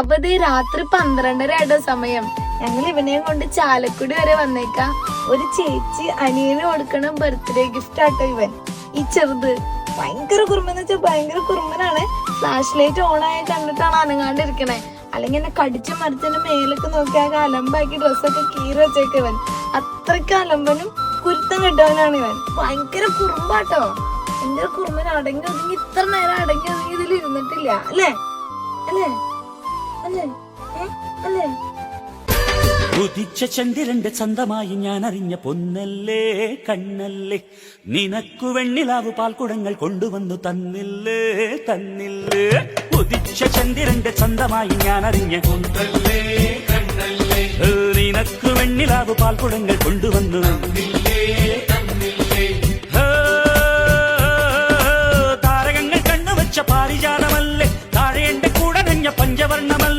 അപ്പൊ ഇത് രാത്രി 12:30 സമയം. ഞങ്ങൾ ഇവനെയും കൊണ്ട് ചാലക്കുടി വരെ വന്നേക്കാ. ഒരു ചേച്ചി അനിയന് കൊടുക്കണ ബർത്ത്ഡേ ഗിഫ്റ്റ് ആട്ടോ ഇവൻ. ഈ ചെറുത് ഭയങ്കര കുറുമ്പെന്ന് വെച്ചാൽ ഭയങ്കര കുറുമ്പനാണ്. ഫ്ലാഷ് ലൈറ്റ് ഓൺ ആയി കണ്ടിട്ടാണ് അനങ്ങാണ്ടിരിക്കണേ. അല്ലെങ്കിൽ എന്നെ കടിച്ചു മറിച്ചെന്റെ മേലൊക്കെ നോക്കിയാൽ അലമ്പാക്കി ഡ്രസ്സൊക്കെ കീറി വെച്ചേക്ക് ഇവൻ. അത്രയ്ക്ക് അലമ്പനും കുരുത്തം കെട്ടവനാണ് ഇവൻ. ഭയങ്കര കുറുമ്പാട്ടോ. ഭയങ്കര കുറുമ്പൻ. അടങ്ങി ഒതുങ്ങി ഇത്ര നേരം അടങ്ങി ഒതുങ്ങി ഇതിൽ ഇരുന്നിട്ടില്ല. അല്ലേ അല്ലേ അല്ലേ അല്ലേ? ഉദിച്ച ചന്ദ്രന്റെ ചന്തമായി ഞാൻ അറിഞ്ഞ പൊന്നല്ലേ കണ്ണല്ലേ, നിനക്കു വെണ്ണിലാവ് പാൽക്കുടങ്ങൾ കൊണ്ടുവന്നു തന്നില്ലേ തന്നില്ലേ. ഉദിച്ച ചന്ദ്രന്റെ ചന്തമായി ഞാൻ അറിഞ്ഞ പൊന്നല്ലേ കണ്ണല്ലേ, നിനക്കു വെണ്ണിലാവ് പാൽക്കുടങ്ങൾ കൊണ്ടുവന്നു തന്നില്ലേ തന്നില്ലേ. താരകങ്ങൾ കണ്ണുവച്ച പാരിജാതമല്ലേ, താഴെ എന്റെ കൂടെ നഞ്ഞ പഞ്ചവർണ്ണമല്ല.